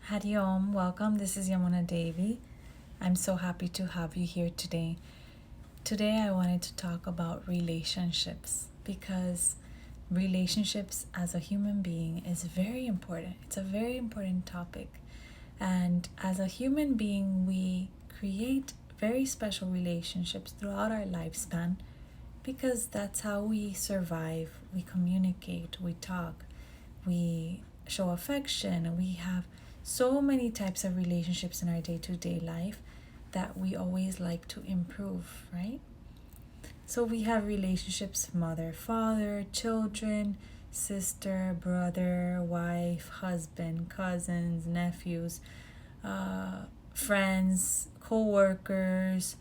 Hadi Om, welcome. This is Yamuna Devi. I'm so happy to have you here today. Today, I wanted to talk about relationships because relationships as a human being is very important. It's a very important topic. And as a human being, we create very special relationships throughout our lifespan because that's how we survive, we communicate, we talk, we show affection, we have so many types of relationships in our day-to-day life that we always like to improve, right? So we have relationships mother, father, children, sister, brother, wife, husband, cousins, nephews, friends, co-workers.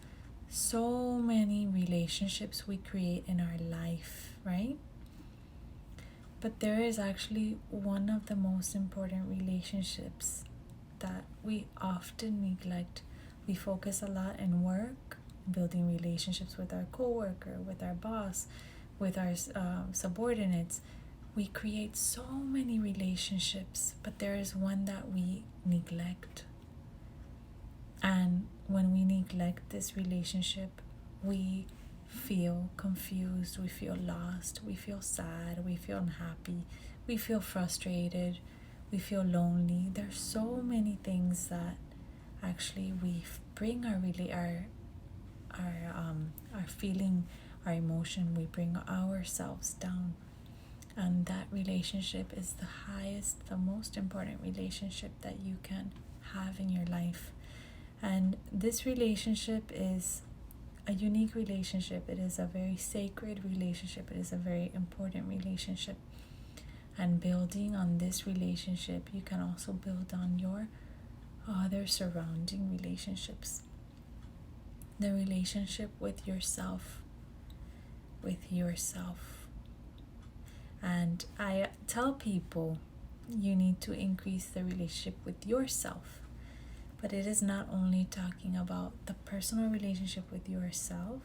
So many relationships we create in our life, right? But there is actually one of the most important relationships that we often neglect. We focus a lot in work, building relationships with our coworker, with our boss, with our subordinates. We create so many relationships, but there is one that we neglect. And when we neglect this relationship, we feel confused, we feel lost, we feel sad, we feel unhappy, we feel frustrated, we feel lonely. There's so many things that actually we bring our feeling, our emotion, we bring ourselves down. And that relationship is the highest, the most important relationship that you can have in your life. And this relationship is a unique relationship. It is a very sacred relationship. It is a very important relationship. And building on this relationship, you can also build on your other surrounding relationships. The relationship with yourself. And I tell people you need to increase the relationship with yourself. But it is not only talking about the personal relationship with yourself,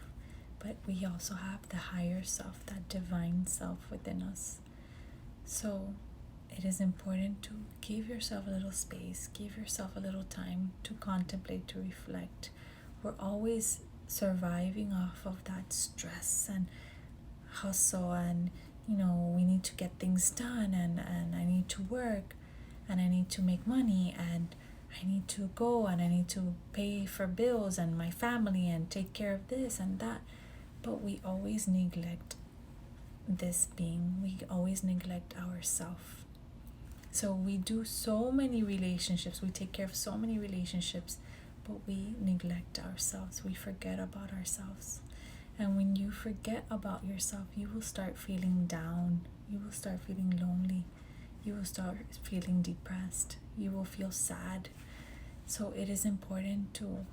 but we also have the higher self, that divine self within us. So it is important to give yourself a little space, give yourself a little time to contemplate, to reflect. We're always surviving off of that stress and hustle, and we need to get things done, and I need to work, and I need to make money, and I need to go, and I need to pay for bills and my family and take care of this and that. But we always neglect this being. We always neglect ourselves. So we do so many relationships. We take care of so many relationships, but we neglect ourselves. We forget about ourselves. And when you forget about yourself, you will start feeling down. You will start feeling lonely. You will start feeling depressed. You will feel sad. So it is important to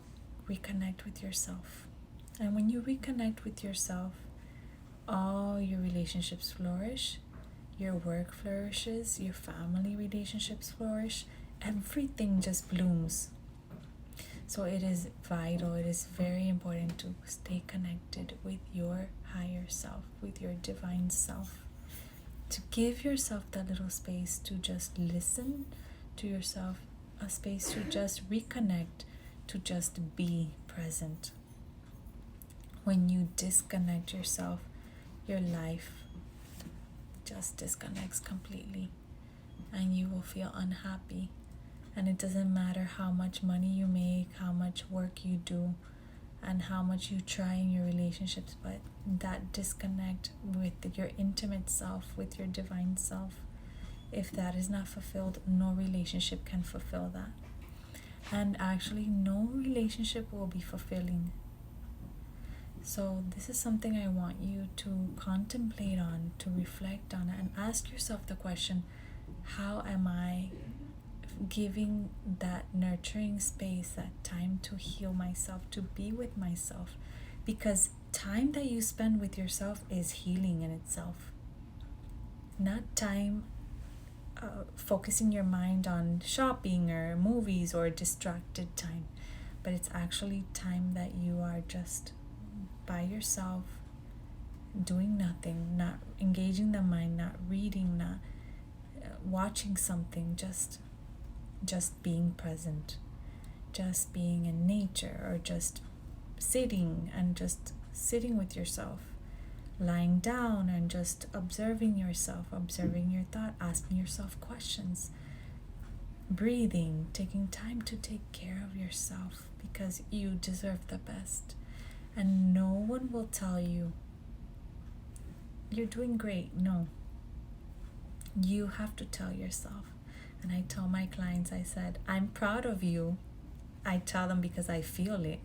reconnect with yourself. And when you reconnect with yourself, all your relationships flourish, your work flourishes, your family relationships flourish, everything just blooms. So it is vital, it is very important to stay connected with your higher self, with your divine self. To give yourself that little space to just listen to yourself, a space to just reconnect, to just be present. When you disconnect yourself, your life just disconnects completely, and you will feel unhappy. And it doesn't matter how much money you make, how much work you do, and how much you try in your relationships, but that disconnect with your intimate self, with your divine self, if that is not fulfilled, no relationship can fulfill that. And actually, no relationship will be fulfilling. So this is something I want you to contemplate on, to reflect on, and ask yourself the question, how am I giving that nurturing space, that time to heal myself, to be with myself? Because time that you spend with yourself is healing in itself. Not time focusing your mind on shopping or movies or distracted time, but it's actually time that you are just by yourself, doing nothing, not engaging the mind, not reading, not watching something, just just being present, just being in nature, or just sitting with yourself, lying down and just observing yourself, observing your thought, asking yourself questions, breathing, taking time to take care of yourself, because you deserve the best. And no one will tell you you're doing great. No, you have to tell yourself. And I tell my clients, I said, I'm proud of you. I tell them because I feel it,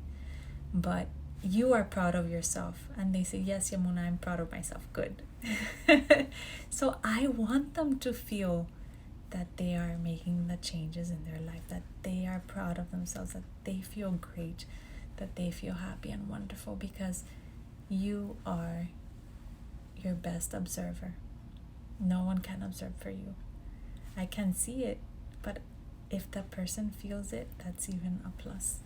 but you are proud of yourself. And they say, yes, Yamuna, I'm proud of myself. Good. So I want them to feel that they are making the changes in their life, that they are proud of themselves, that they feel great, that they feel happy and wonderful, because you are your best observer. No one can observe for you. I can see it, but if the person feels it, that's even a plus.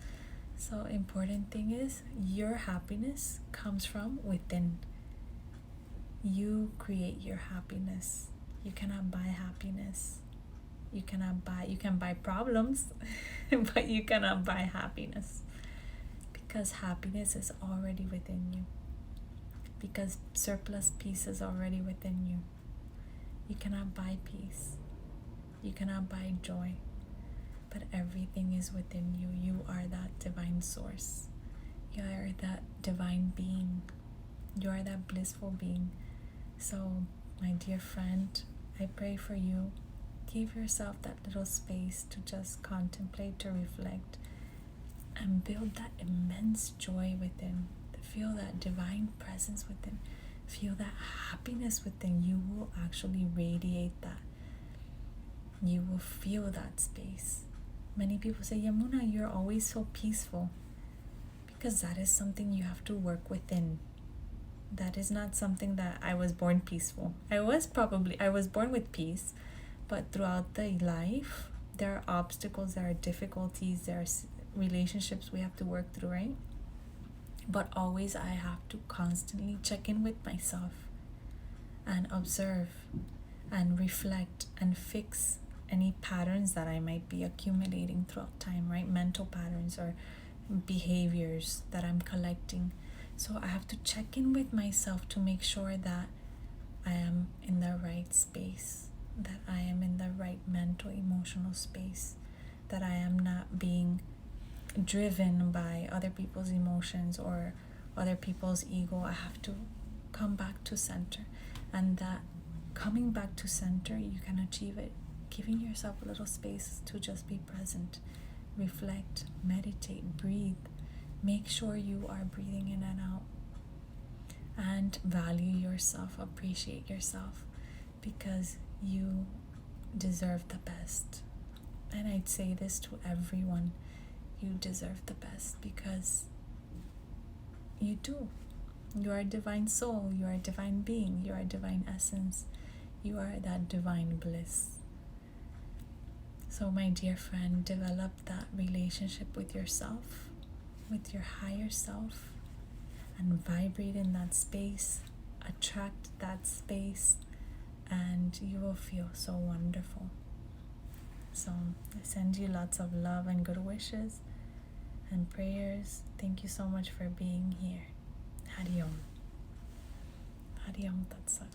So important thing is, your happiness comes from within. You create your happiness. You cannot buy happiness. You can buy problems, but you cannot buy happiness, because happiness is already within you, because surplus peace is already within you. You cannot buy peace. You cannot buy joy, but everything is within you. You are that divine source. You are that divine being. You are that blissful being. So, my dear friend, I pray for you. Give yourself that little space to just contemplate, to reflect, and build that immense joy within. Feel that divine presence within. Feel that happiness within. You will actually radiate that. You will feel that space. Many people say, Yamuna, you're always so peaceful. Because that is something you have to work within. That is not something that I was born peaceful. I was born with peace, but throughout the life, there are obstacles, there are difficulties, there are relationships we have to work through, right? But always I have to constantly check in with myself and observe and reflect and fix any patterns that I might be accumulating throughout time, right? Mental patterns or behaviors that I'm collecting. So I have to check in with myself to make sure that I am in the right space, that I am in the right mental, emotional space, that I am not being driven by other people's emotions or other people's ego. I have to come back to center, and that coming back to center, you can achieve it giving yourself a little space to just be present, reflect, meditate, breathe. Make sure you are breathing in and out, and value yourself, appreciate yourself, because you deserve the best. And I'd say this to everyone: you deserve the best, because you do. You are a divine soul, you are a divine being, you are a divine essence, you are that divine bliss. So my dear friend, develop that relationship with yourself, with your higher self, and vibrate in that space, attract that space, and you will feel so wonderful. So I send you lots of love and good wishes and prayers. Thank you so much for being here. Hari Om. Hari Om Tat Sat.